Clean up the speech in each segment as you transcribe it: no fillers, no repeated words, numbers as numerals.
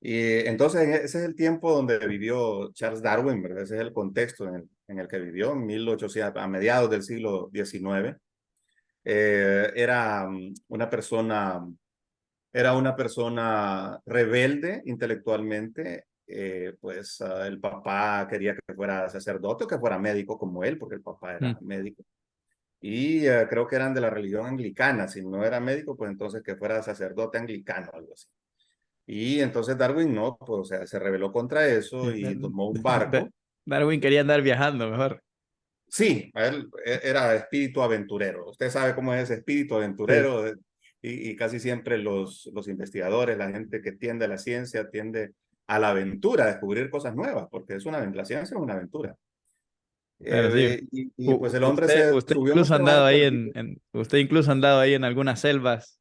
Y entonces ese es el tiempo donde vivió Charles Darwin, ¿verdad? Ese es el contexto en el que vivió, en 1800, a mediados del siglo XIX. Era una persona rebelde intelectualmente. Pues el papá quería que fuera sacerdote o que fuera médico como él, porque el papá Mm. era médico. Y creo que eran de la religión anglicana. Si no era médico, pues entonces que fuera sacerdote anglicano, algo así. Y entonces Darwin no, pues o sea, se rebeló contra eso Sí, y tomó un barco. Darwin quería andar viajando mejor. Sí, él era espíritu aventurero. Usted sabe cómo es ese espíritu Sí. aventurero, y casi siempre los investigadores, la gente que tiende a la ciencia, tiende a la aventura, a descubrir cosas nuevas, porque la ciencia es una aventura. Claro, sí. Y pues el hombre Usted, se usted subió en incluso ha este andado barco, ahí el Beagle. usted incluso ha andado ahí en algunas selvas.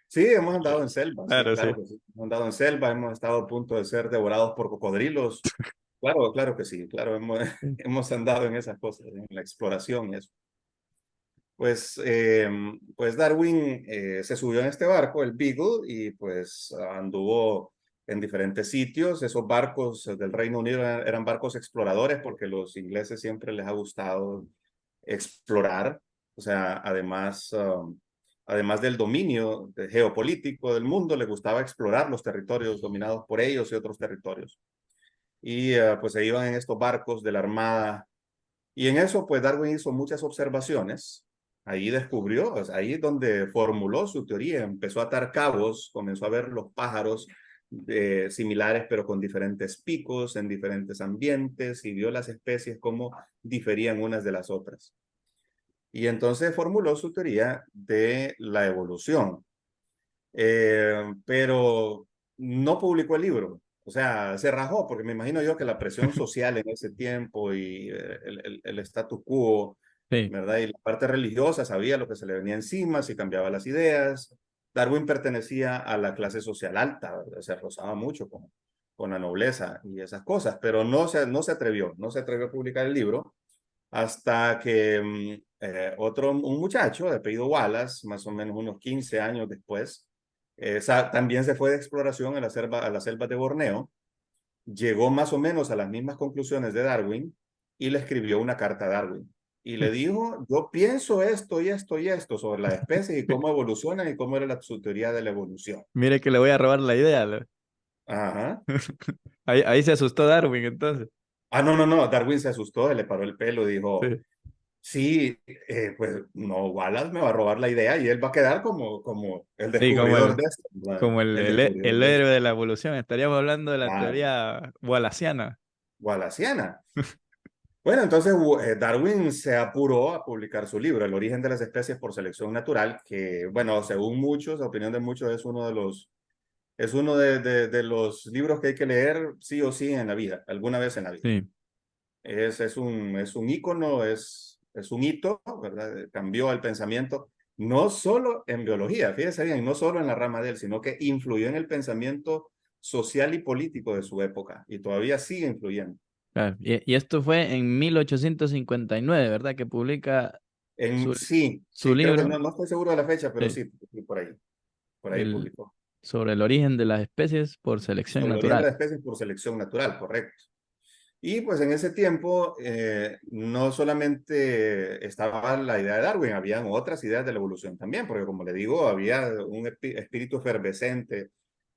Sí, hemos andado en selva, sí, Claro, sí. claro que sí. Hemos andado en selva, hemos estado a punto de ser devorados por cocodrilos. Claro, claro que sí, claro, hemos andado en esas cosas, en la exploración y eso. Pues Darwin se subió en este barco, el Beagle, y pues anduvo en diferentes sitios. Esos barcos del Reino Unido eran barcos exploradores porque los ingleses siempre les ha gustado explorar. O sea, además del dominio geopolítico del mundo, les gustaba explorar los territorios dominados por ellos y otros territorios. Y pues se iban en estos barcos de la Armada, y en eso, pues Darwin hizo muchas observaciones. Ahí descubrió, o sea, ahí es donde formuló su teoría, empezó a atar cabos, comenzó a ver los pájaros similares, pero con diferentes picos, en diferentes ambientes, y vio las especies cómo diferían unas de las otras. Y entonces formuló su teoría de la evolución. Pero no publicó el libro. O sea, se rajó, porque me imagino yo que la presión social en ese tiempo y el status quo, Sí. ¿verdad? Y la parte religiosa sabía lo que se le venía encima, si cambiaba las ideas. Darwin pertenecía a la clase social alta, ¿verdad? Se rozaba mucho con la nobleza y esas cosas, pero no se atrevió a publicar el libro hasta que un muchacho de apellido Wallace, más o menos unos 15 años después, también se fue de exploración a la selva de Borneo, llegó más o menos a las mismas conclusiones de Darwin y le escribió una carta a Darwin. Y le dijo, yo pienso esto y esto y esto sobre las especies y cómo evolucionan y cómo era su teoría de la evolución. Mire que le voy a robar la idea. Ajá. Ahí se asustó Darwin entonces. Ah, no, no, no, Darwin se asustó, le paró el pelo y dijo, Sí. sí, pues no, Wallace me va a robar la idea y él va a quedar como el Sí, descubridor de esto, ¿verdad? como El descubridor el de héroe esto. de la evolución. Estaríamos hablando de la Claro, teoría wallaciana. Wallaceana. Bueno, entonces Darwin se apuró a publicar su libro, El origen de las especies por selección natural, que, bueno, según muchos, la opinión de muchos, es uno de los libros que hay que leer sí o sí en la vida, alguna vez en la vida. Sí. Es un ícono, es un hito, ¿verdad? Cambió el pensamiento, no solo en biología, fíjese bien, no solo en la rama de él, sino que influyó en el pensamiento social y político de su época y todavía sigue influyendo. Claro. Y esto fue en 1859, ¿verdad? Que publica su, Sí, su sí, creo que libro, no estoy seguro de la fecha, pero sí, sí, sí, por ahí el, publicó. sobre el origen de las especies por selección Sobre el origen de natural. las especies por selección natural, correcto. Y pues en ese tiempo no solamente estaba la idea de Darwin, habían otras ideas de la evolución también, porque como le digo, había un espíritu efervescente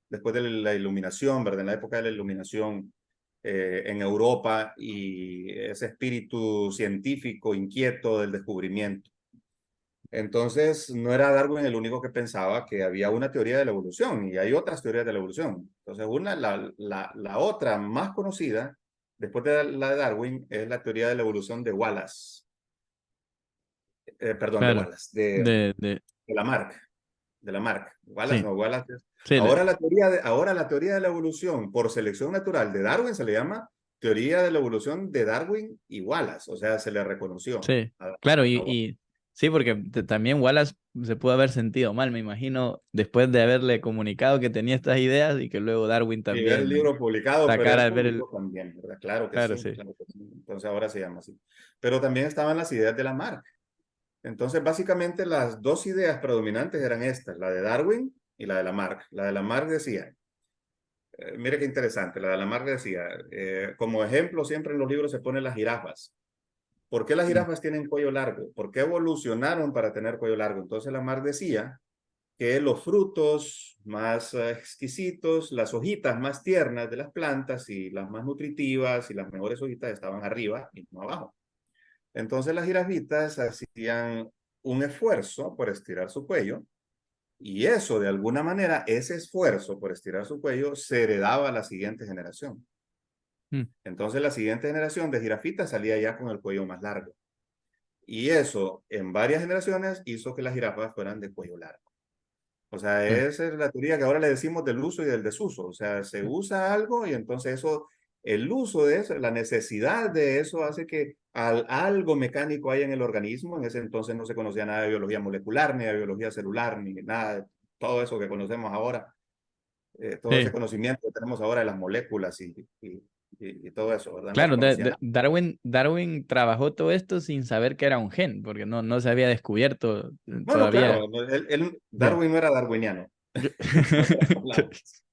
después de la iluminación, ¿verdad? En la época de la iluminación en Europa, y ese espíritu científico inquieto del descubrimiento. Entonces, no era Darwin el único que pensaba que había una teoría de la evolución, y hay otras teorías de la evolución. Entonces, la otra más conocida, después de la de Darwin, es la teoría de la evolución de Wallace. Perdón, de Claro. Wallace, de, De, de Lamarck, de Lamarck. Wallace sí, no, Wallace sí, ahora la teoría de la evolución por selección natural de Darwin se le llama teoría de la evolución de Darwin y Wallace, o sea, se le reconoció sí. a, Claro, a Wallace. y sí, porque también Wallace se pudo haber sentido mal, me imagino, después de haberle comunicado que tenía estas ideas y que luego Darwin Y ver el también libro publicado, pero sacara él al ver el... publicó también, ¿verdad? Claro que Claro, sí, sí. claro que sí. Entonces ahora se llama así. Pero también estaban las ideas de Lamarck. Entonces, básicamente las dos ideas predominantes eran estas, la de Darwin y la de Lamarck. La de Lamarck decía, Mire qué interesante, la de Lamarck decía, como ejemplo siempre en los libros se ponen las jirafas. ¿Por qué las Mm, jirafas tienen cuello largo? ¿Por qué evolucionaron para tener cuello largo? Entonces Lamarck decía que los frutos más exquisitos, las hojitas más tiernas de las plantas y las más nutritivas y las mejores hojitas estaban arriba y no abajo. Entonces las jirafitas hacían un esfuerzo por estirar su cuello y eso, de alguna manera, ese esfuerzo por estirar su cuello se heredaba a la siguiente generación. mm, Entonces la siguiente generación de jirafitas salía ya con el cuello más largo. Y eso en varias generaciones hizo que las jirafas fueran de cuello largo. O sea, sí, esa es la teoría que ahora le decimos del uso y del desuso. O sea, se usa algo y entonces eso, el uso de eso, la necesidad de eso hace que algo mecánico haya en el organismo. En ese entonces no se conocía nada de biología molecular, ni de biología celular, ni nada de todo eso que conocemos ahora. Todo ese sí. conocimiento que tenemos ahora de las moléculas y todo eso, ¿verdad? No se Claro, conocía nada. Darwin trabajó todo esto sin saber que era un gen, porque no se había descubierto Bueno, todavía. claro, Sí. Darwin no era darwiniano.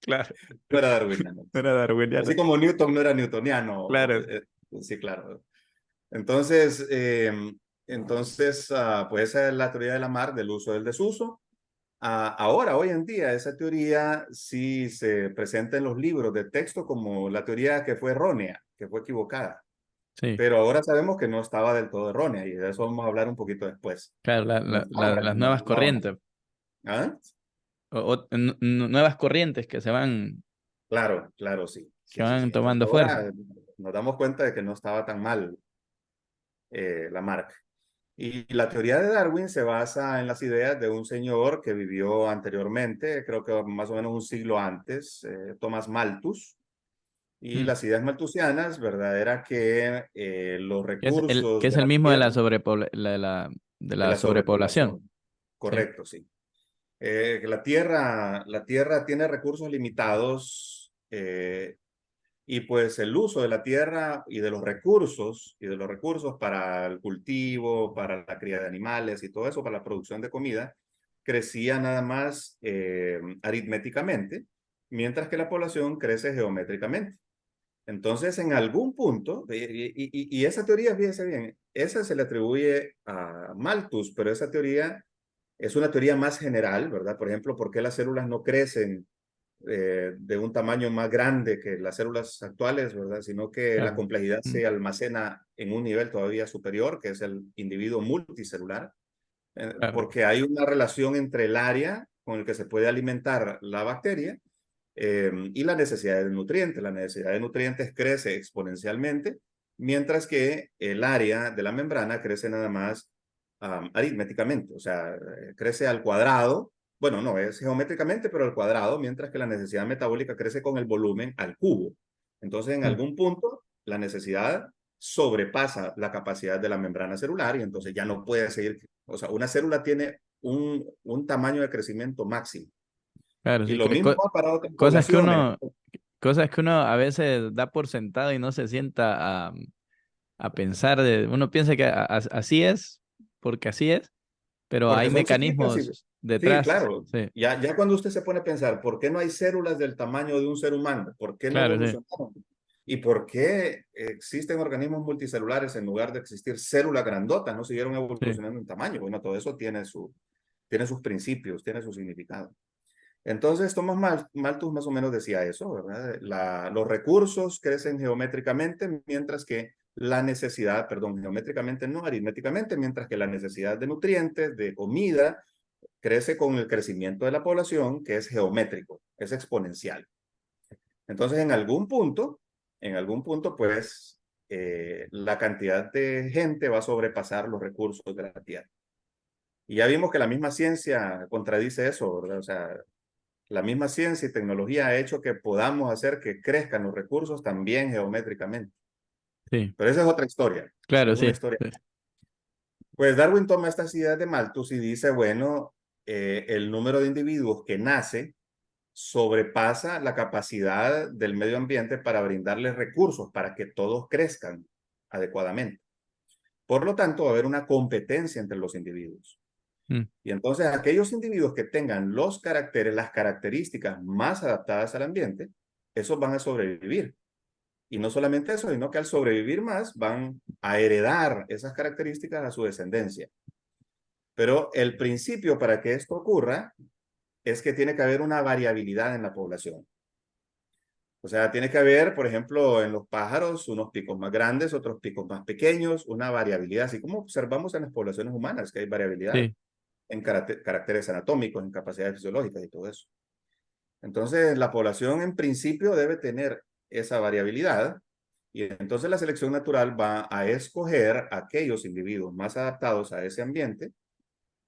Claro, No era darwiniano. no era Así darwiniano. como Newton no era newtoniano. Claro, Sí, claro. Entonces, pues esa es la teoría de Lamarck del uso del desuso. Ahora, hoy en día, esa teoría sí se presenta en los libros de texto como la teoría que fue errónea, que fue equivocada. sí. Pero ahora sabemos que no estaba del todo errónea y de eso vamos a hablar un poquito después. Claro, No estaba, las no, nuevas no. corrientes, ¿Ah? nuevas corrientes Claro, claro, sí. que Sí, sí, sí. van Entonces tomando fuerza. ahora nos damos cuenta de que no estaba tan mal Lamarck. Y la teoría de Darwin se basa en las ideas de un señor que vivió anteriormente, creo que más o menos un siglo antes, Thomas Malthus. Y Mm. las ideas malthusianas, ¿verdad? Era que los Que recursos es de el la mismo de tierra, de de la la sobrepoblación. sobrepoblación, Sí, correcto, sí. Que la tierra tiene recursos limitados y pues el uso de la tierra y de los recursos para el cultivo, para la cría de animales y todo eso, para la producción de comida, crecía nada más aritméticamente, mientras que la población crece geométricamente. Entonces, en algún punto, y esa teoría, fíjese bien, esa se le atribuye a Malthus, pero esa teoría es una teoría más general, ¿verdad? Por ejemplo, ¿por qué las células no crecen de un tamaño más grande que las células actuales, ¿verdad? Sino que la claro. complejidad Mm, se almacena en un nivel todavía superior, que es el individuo multicelular, claro. porque hay una relación entre el área con el que se puede alimentar la bacteria y la necesidad de nutrientes. La necesidad de nutrientes crece exponencialmente, mientras que el área de la membrana crece nada más aritméticamente, o sea, crece al cuadrado. Bueno, no, es geométricamente, pero al cuadrado, mientras que la necesidad metabólica crece con el volumen al cubo. Entonces, en Mm, algún punto, la necesidad sobrepasa la capacidad de la membrana celular y entonces ya no puede seguir. O sea, una célula tiene un tamaño de crecimiento máximo. claro, Y sí. lo mismo va para otras Cosas que poblaciones. uno, cosas que uno a veces da por sentado y no se sienta a pensar uno piensa que así es, porque así es, pero hay Porque son chiquitas y mecanismos sí, detrás. claro. Sí, Ya cuando usted se pone a pensar, ¿por qué no hay células del tamaño de un ser humano? ¿Por qué no claro, sí, evolucionaron? ¿Y por qué existen organismos multicelulares en lugar de existir células grandotas? No siguieron sí. evolucionando en tamaño. Bueno, todo eso tiene sus principios, tiene su significado. Entonces, Malthus más o menos decía eso, ¿verdad? Los recursos crecen geométricamente, mientras que la necesidad, perdón, geométricamente no, aritméticamente, mientras que la necesidad de nutrientes, de comida, crece con el crecimiento de la población, que es geométrico, es exponencial. Entonces, en algún punto, pues, la cantidad de gente va a sobrepasar los recursos de la Tierra. Y ya vimos que la misma ciencia contradice eso, ¿verdad? O sea, la misma ciencia y tecnología ha hecho que podamos hacer que crezcan los recursos también geométricamente. Sí, Pero esa es otra historia. Esa claro, es una sí. historia. Sí. Pues Darwin toma estas ideas de Malthus y dice, bueno, el número de individuos que nace sobrepasa la capacidad del medio ambiente para brindarles recursos para que todos crezcan adecuadamente. Por lo tanto, va a haber una competencia entre los individuos. Mm, Y entonces aquellos individuos que tengan los caracteres, las características más adaptadas al ambiente, esos van a sobrevivir. Y no solamente eso, sino que al sobrevivir más van a heredar esas características a su descendencia. Pero el principio para que esto ocurra es que tiene que haber una variabilidad en la población. O sea, tiene que haber, por ejemplo, en los pájaros, unos picos más grandes, otros picos más pequeños, una variabilidad, así como observamos en las poblaciones humanas, que hay variabilidad Sí. en caracteres anatómicos, en capacidades fisiológicas y todo eso. Entonces, la población en principio debe tener esa variabilidad y entonces la selección natural va a escoger aquellos individuos más adaptados a ese ambiente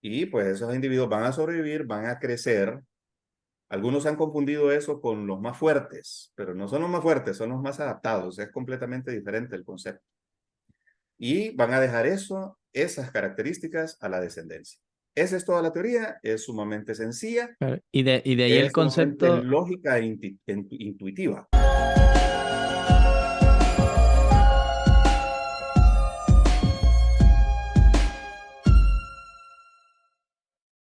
y pues esos individuos van a sobrevivir, van a crecer. Algunos han confundido eso con los más fuertes, pero no son los más fuertes, son los más adaptados. Es completamente diferente el concepto. Y van a dejar esas características a la descendencia. Esa es toda la teoría, es sumamente sencilla, Claro. Y de ahí el es sumamente concepto, lógica e intuitiva.